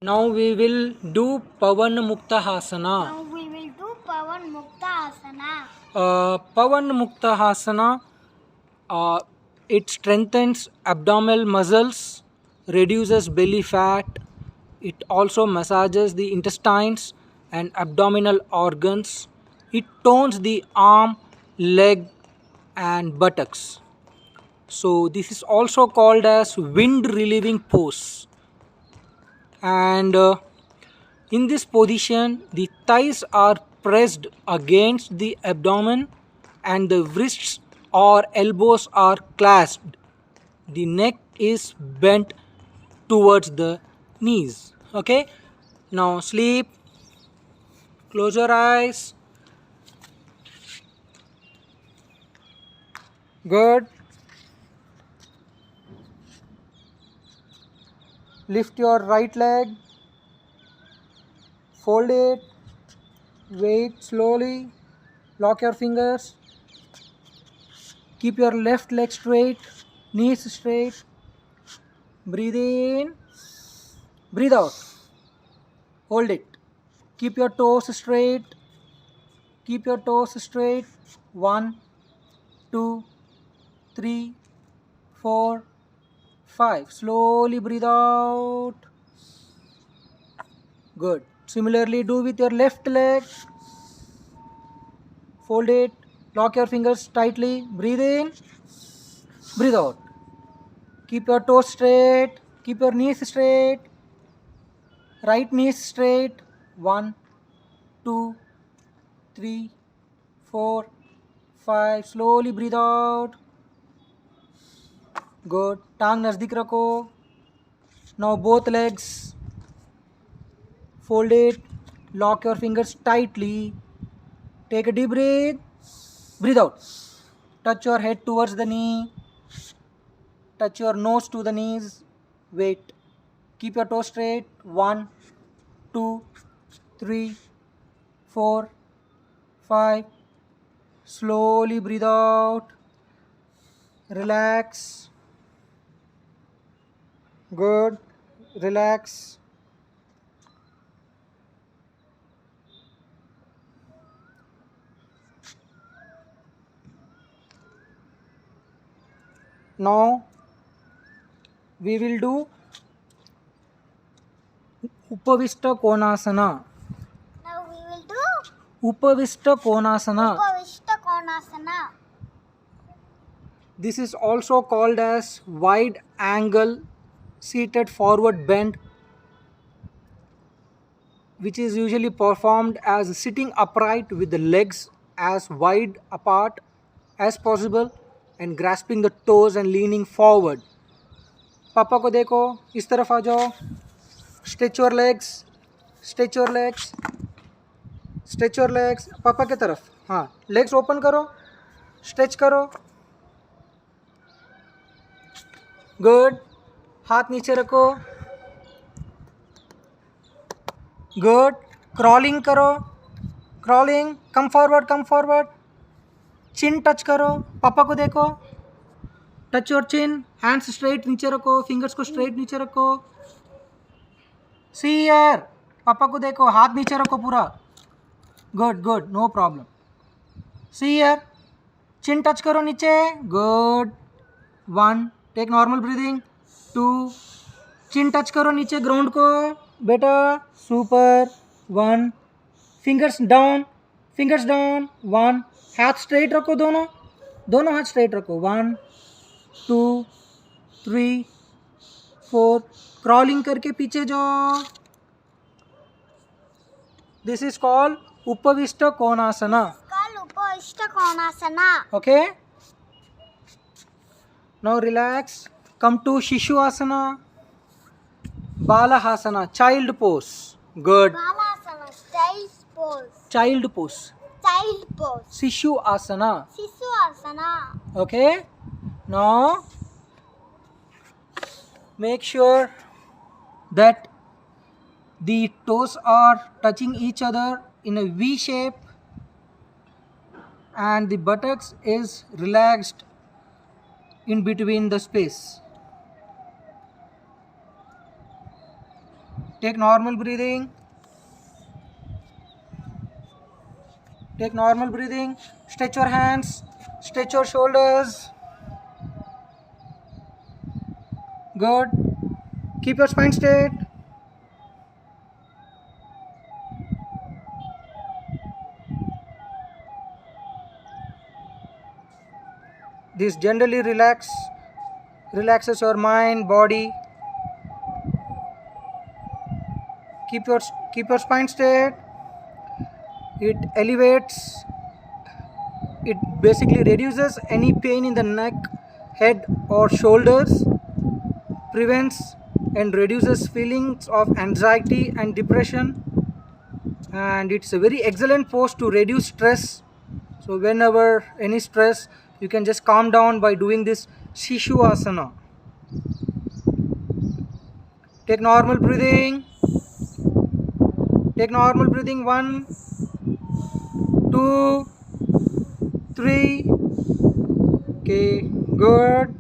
Now we will do Pavan Muktahasana. Now we will do Pavan Mukta Asana. Pavan Muktahasana, it strengthens abdominal muscles, reduces belly fat. It also massages the intestines and abdominal organs. It tones the arm, leg, and buttocks. So this is also called as wind relieving pose. And in this position, the thighs are pressed against the abdomen and the wrists or elbows are clasped. The neck is bent towards the knees. Okay, now sleep, close your eyes. Good. Lift your right leg, fold it, wait slowly, lock your fingers, keep your left leg straight, knees straight, breathe in, breathe out, hold it, keep your toes straight, keep your toes straight, 1, 2, 3, 4, 5, slowly breathe out, good. Similarly do with your left leg, fold it, lock your fingers tightly, breathe in, breathe out. Keep your toes straight, keep your knees straight, right knee straight, 1, 2, 3, 4, 5, slowly breathe out, good. टांग नज़दीक रखो. Now both legs, fold it, lock your fingers tightly, take a deep breath, breathe out, touch your head towards the knee, touch your nose to the knees, wait, keep your toes straight, 1, 2, 3, 4, 5, slowly breathe out, relax, good, relax. Now we will do Upavishta Konasana. Now we will do Upavishta Konasana. Upavishta Konasana. This is also called as wide angle seated forward bend, which is usually performed as sitting upright with the legs as wide apart as possible and grasping the toes and leaning forward. पापा को देखो, इस तरफ आ जाओ. Stretch your legs, stretch your legs, stretch your legs. पापा की तरफ, हाँ, लेग्स ओपन करो, स्ट्रेच करो, गुड. हाथ नीचे रखो, गुड. क्रॉलिंग करो, क्रॉलिंग, कम फॉरवर्ड. चिन टच करो, पापा को देखो, touch your chin, hands straight नीचे रखो, फिंगर्स को स्ट्रेट नीचे रखो. सी हियर, पापा को देखो, हाथ नीचे रखो पूरा, good, no problem. See here, chin touch करो नीचे, good. 1, take normal breathing. 2, chin touch करो नीचे ग्राउंड को, बेटा, सुपर. 1, fingers down, 1. हाथ स्ट्रेट रखो, दोनों हाथ स्ट्रेट रखो. 1, 2, 3, 4, क्रॉलिंग करके पीछे जाओ. This is called Upavishta Konasana. Called Upavishta Konasana. Okay, now relax, come to Shishu Asana, Balahasana, child pose. Good. Balasana, child pose. Child pose, Child pose. Shishu Asana. Sisu Asana. Okay, now make sure that the toes are touching each other in a V shape and the buttocks is relaxed in between the space. Take normal breathing. Take normal breathing. Stretch your hands. Stretch your shoulders. Good. Keep your spine straight. This generally relaxes your mind, body. Keep your spine straight. It elevates. It basically reduces any pain in the neck, head, or shoulders. Prevents and reduces feelings of anxiety and depression. And it's a very excellent pose to reduce stress. So whenever any stress, you can just calm down by doing this Shishu Asana. Take normal breathing. Take normal breathing. 1, 2, 3. Okay, good.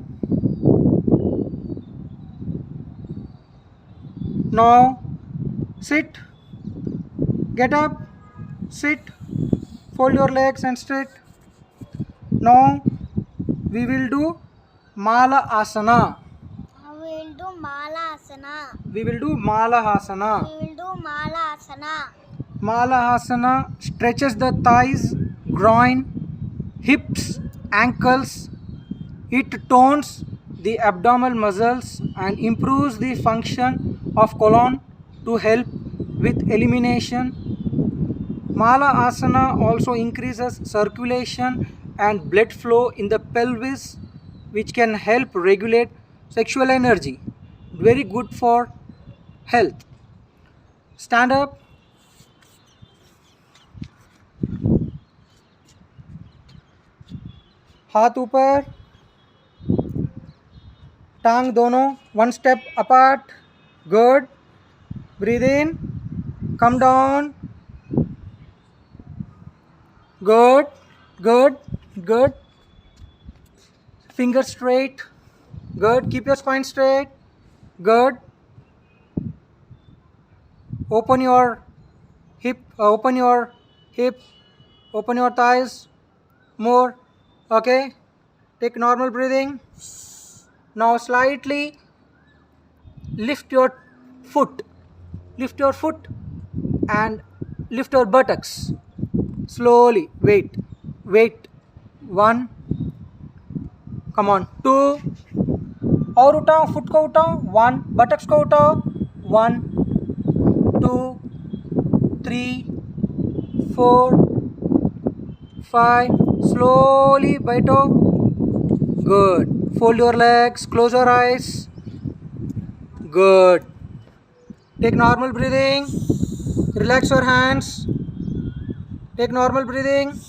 Now sit. Get up. Sit. Fold your legs and straight. Now we will do Mala Asana. We will do Mala Asana. We will do Mala Asana. We will do Mala Asana. Mala Asana stretches the thighs, groin, hips, ankles. It tones the abdominal muscles and improves the function of colon to help with elimination. Mala Asana also increases circulation and blood flow in the pelvis, which can help regulate sexual energy. Very good for health. Stand up. हाथ ऊपर, टांग दोनों 1 step apart. Good. Breathe in. Come down. Good. Good. Good. Fingers straight. Good. Keep your spine straight. Good. Open your hip. Open your hip. Open your thighs. More. Okay. Take normal breathing. Now slightly lift your foot. Lift your foot and lift your buttocks. Slowly. Wait. Wait. 1. Come on. 2. और उठाओ, foot को उठाओ. 1. Buttocks को उठाओ. 1, 2, 3, 4, 5. Slowly बैठो. Good. Fold your legs. Close your eyes. Good. Take normal breathing. Relax your hands. Take normal breathing.